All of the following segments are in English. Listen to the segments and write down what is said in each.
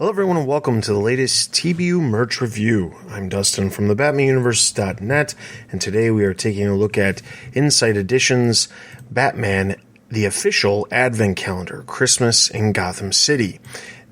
Hello everyone and welcome to the latest TBU merch review. I'm Dustin from the BatmanUniverse.net, and today we are taking a look at Inside Edition's Batman, the official Advent Calendar, Christmas in Gotham City.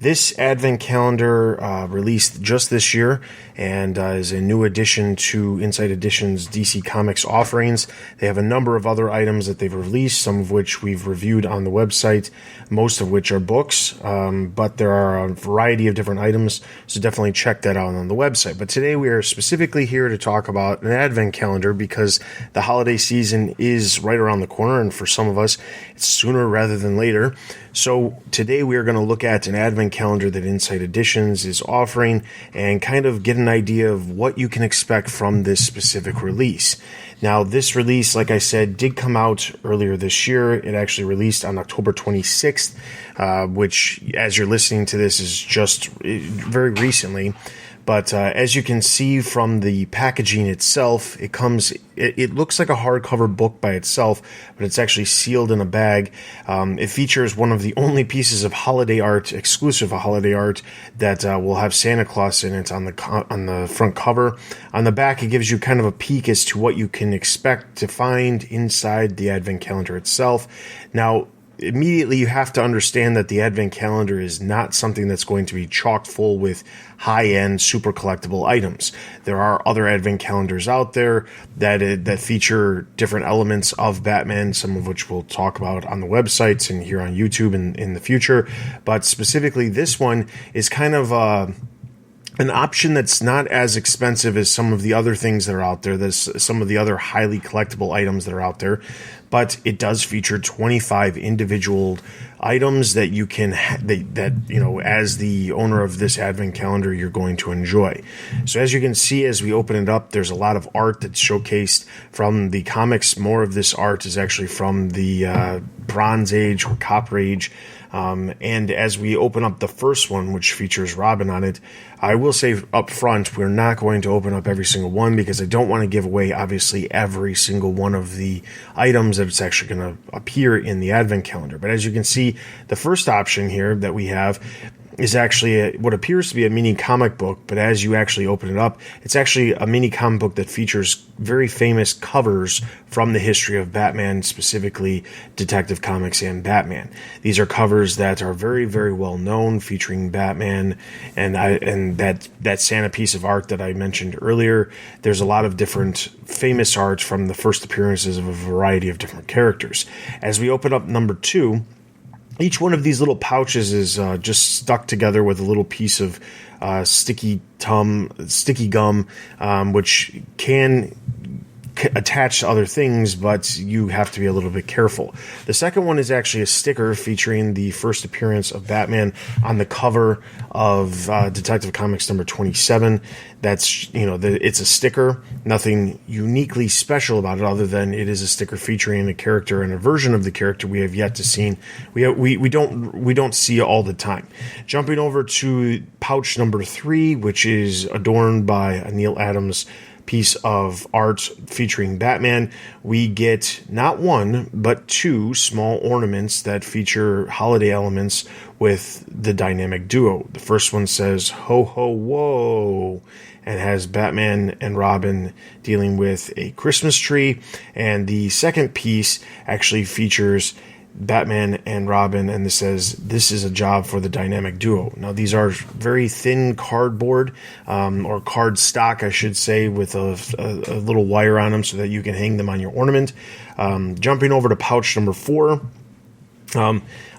This Advent Calendar released just this year and is a new addition to Inside Edition's DC Comics offerings. They have a number of other items that they've released, some of which we've reviewed on the website, most of which are books, but there are a variety of different items, so definitely check that out on the website. But today we are specifically here to talk about an Advent Calendar because the holiday season is right around the corner, and for some of us, it's sooner rather than later. So today we are going to look at an Advent Calendar that Inside Editions is offering and kind of get an idea of what you can expect from this specific release. Now, this release, like I said, did come out earlier this year. It actually released on October 26th, which, as you're listening to this, is just very recently. But as you can see from the packaging itself, it looks like a hardcover book by itself, but it's actually sealed in a bag. It features one of the only pieces of holiday art, exclusive holiday art, that will have Santa Claus in it on the front cover. On the back, it gives you kind of a peek as to what you can expect to find inside the Advent Calendar itself. Now, immediately you have to understand that the Advent Calendar is not something that's going to be chock full with high-end, super collectible items. There are other Advent Calendars out there that feature different elements of Batman, some of which we'll talk about on the websites and here on YouTube in the future. But specifically, this one is kind of an option that's not as expensive as some of the other things that are out there. There's some of the other highly collectible items that are out there, but it does feature 25 individual items that you can as the owner of this Advent Calendar, you're going to enjoy. So as you can see, as we open it up, there's a lot of art that's showcased from the comics. More of this art is actually from the Bronze Age or Copper Age. And as we open up the first one, which features Robin on it, I will say up front, we're not going to open up every single one because I don't want to give away, obviously, every single one of the items that it's actually going to appear in the Advent Calendar. But as you can see, the first option here that we have is actually what appears to be a mini comic book, but as you actually open it up, it's actually a mini comic book that features very famous covers from the history of Batman, specifically Detective Comics and Batman. These are covers that are very, very well known, featuring Batman and that Santa piece of art that I mentioned earlier. There's a lot of different famous art from the first appearances of a variety of different characters. As we open up number 2, each one of these little pouches is just stuck together with a little piece of sticky gum, which can attach to other things, but you have to be a little bit careful. The second one is actually a sticker featuring the first appearance of Batman on the cover of Detective Comics number 27. That's, it's a sticker, nothing uniquely special about it other than it is a sticker featuring a character and a version of the character we have yet to see. We don't see all the time. Jumping over to pouch number 3, which is adorned by a Neil Adams piece of art featuring Batman, we get not one, but 2 small ornaments that feature holiday elements with the dynamic duo. The first one says, "Ho, ho, whoa," and has Batman and Robin dealing with a Christmas tree. And the second piece actually features Batman and Robin, and this says, "This is a job for the dynamic duo." Now, these are very thin cardboard, or card stock, I should say, with a little wire on them so that you can hang them on your ornament. Jumping over to pouch number 4,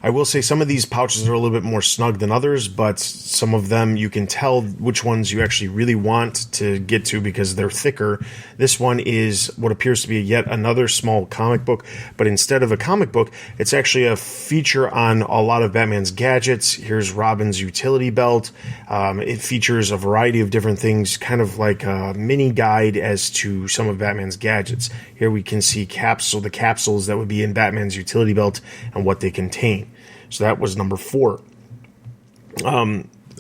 I will say some of these pouches are a little bit more snug than others, but some of them you can tell which ones you actually really want to get to because they're thicker. This one is what appears to be yet another small comic book, but instead of a comic book, it's actually a feature on a lot of Batman's gadgets. Here's Robin's utility belt. It features a variety of different things, kind of like a mini guide as to some of Batman's gadgets. Here we can see the capsules that would be in Batman's utility belt and what they contain. So that was number 4.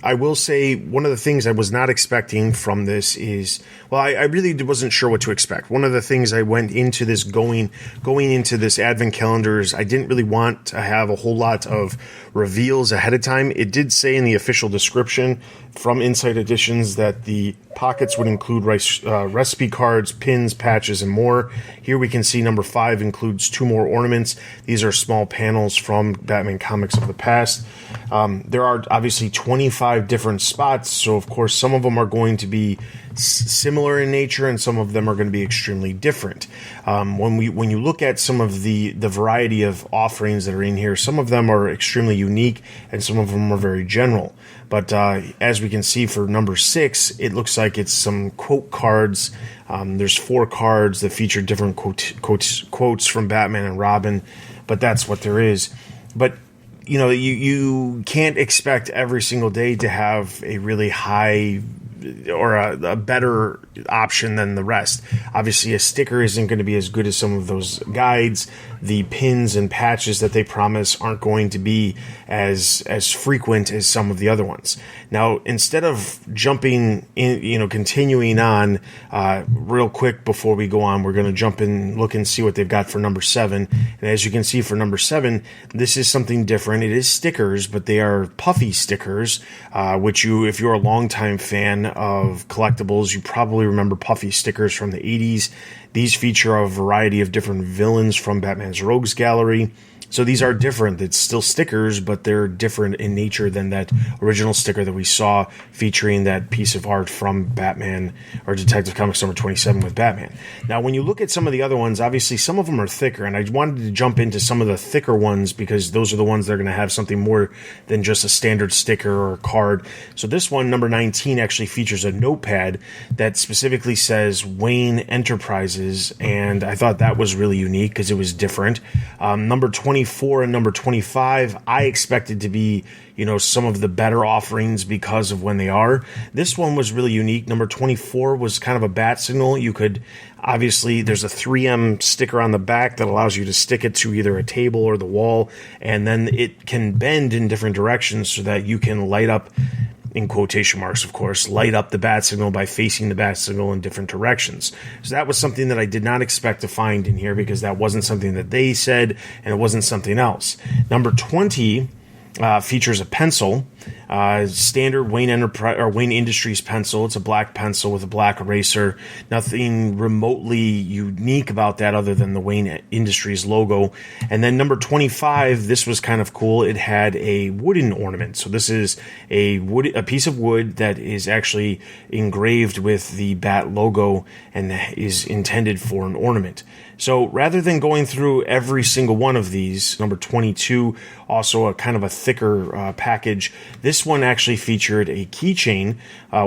I will say one of the things I was not expecting from this is, well, I really wasn't sure what to expect. One of the things I went into this going into this advent calendar is I didn't really want to have a whole lot of reveals ahead of time. It did say in the official description from Inside Editions that the pockets would include recipe cards, pins, patches, and more. Here we can see number 5 includes 2 more ornaments. These are small panels from Batman comics of the past. There are obviously 25 different spots, so of course some of them are going to be similar in nature and some of them are going to be extremely different. When you look at some of the variety of offerings that are in here, some of them are extremely unique and some of them are very general. But as we can see for number 6, it looks like it's some quote cards. There's 4 cards that feature different quotes from Batman and Robin, but that's what there is. But you know, you can't expect every single day to have a really high or a better option than the rest. Obviously, a sticker isn't going to be as good as some of those guides. The pins and patches that they promise aren't going to be as frequent as some of the other ones. Now, instead of jumping in, continuing on real quick before we go on, we're going to jump in, look and see what they've got for number 7. And as you can see for number 7, this is something different. It is stickers, but they are puffy stickers, which if you're a longtime fan of collectibles, you probably remember puffy stickers from the 80s. These feature a variety of different villains from Batman's Rogues Gallery. So these are different. It's still stickers, but they're different in nature than that original sticker that we saw featuring that piece of art from Batman or Detective Comics number 27 with Batman. Now, when you look at some of the other ones, obviously some of them are thicker, and I wanted to jump into some of the thicker ones because those are the ones that are going to have something more than just a standard sticker or a card. So this one, number 19, actually features a notepad that specifically says Wayne Enterprises, and I thought that was really unique because it was different. Number 24 and number 25, I expected to be, some of the better offerings because of when they are. This one was really unique. Number 24 was kind of a bat signal. You could, obviously, there's a 3M sticker on the back that allows you to stick it to either a table or the wall, and then it can bend in different directions so that you can light up, in quotation marks, of course, light up the bat signal by facing the bat signal in different directions. So that was something that I did not expect to find in here because that wasn't something that they said, and it wasn't something else. Number 20 features a pencil, standard Wayne Industries pencil. It's a black pencil with a black eraser. Nothing remotely unique about that other than the Wayne Industries logo. And then number 25, this was kind of cool. It had a wooden ornament. So this is a piece of wood that is actually engraved with the Bat logo and is intended for an ornament. So rather than going through every single one of these, number 22, also a kind of a thicker package, this one actually featured a keychain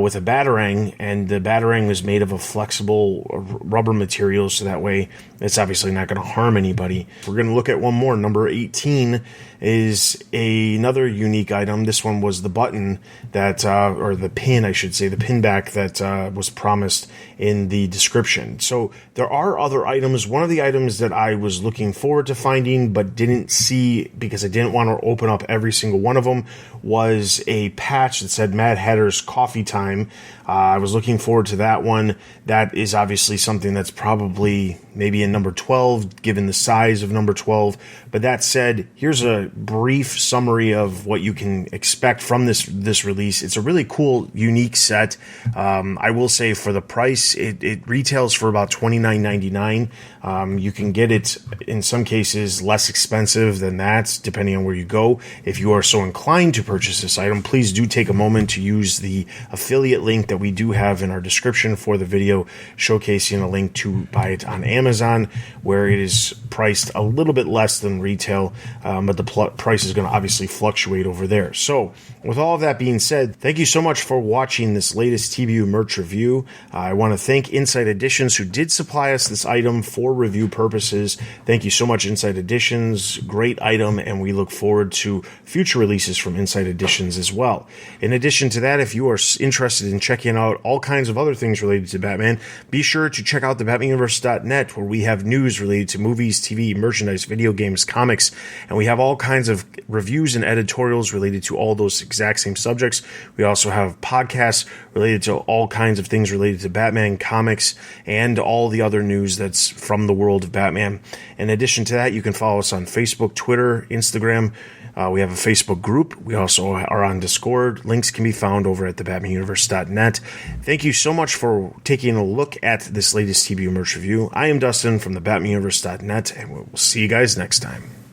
with a batarang, and the batarang was made of a flexible rubber material, so that way it's obviously not going to harm anybody. We're going to look at one more. Number 18 is another unique item. This one was the button that, or the pin, I should say, the pin back that was promised in the description. So there are other items. One of the items that I was looking forward to finding but didn't see because I didn't want to open up every single one of them was a patch that said Mad Hatter's Coffee Time. I was looking forward to that one. That is obviously something that's probably maybe in number 12, given the size of number 12. But that said, here's a brief summary of what you can expect from this release. It's a really cool, unique set. I will say for the price, it retails for about $29.99. You can get it in some cases less expensive than that, depending on where you go. If you are so inclined to purchase this item, please do take a moment to use the affiliate link that we do have in our description for the video, showcasing a link to buy it on Amazon, where it is priced a little bit less than retail, but the price is going to obviously fluctuate over there. So with all of that being said, thank you so much for watching this latest TBU merch review. I want to thank Inside Editions, who did supply us this item for review purposes. Thank you so much, Inside Editions. Great item, and we look forward to future releases from Inside Editions things as well. In addition to that, if you are interested in checking out all kinds of other things related to Batman, be sure to check out the BatmanUniverse.net, where we have news related to movies, TV, merchandise, video games, comics, and we have all kinds of reviews and editorials related to all those exact same subjects. We also have podcasts related to all kinds of things related to Batman, comics, and all the other news that's from the world of Batman. In addition to that, you can follow us on Facebook, Twitter, Instagram. We have a Facebook group. We also are on Discord. Links can be found over at thebatmanuniverse.net. Thank you so much for taking a look at this latest TBU merch review. I am Dustin from thebatmanuniverse.net, and we'll see you guys next time.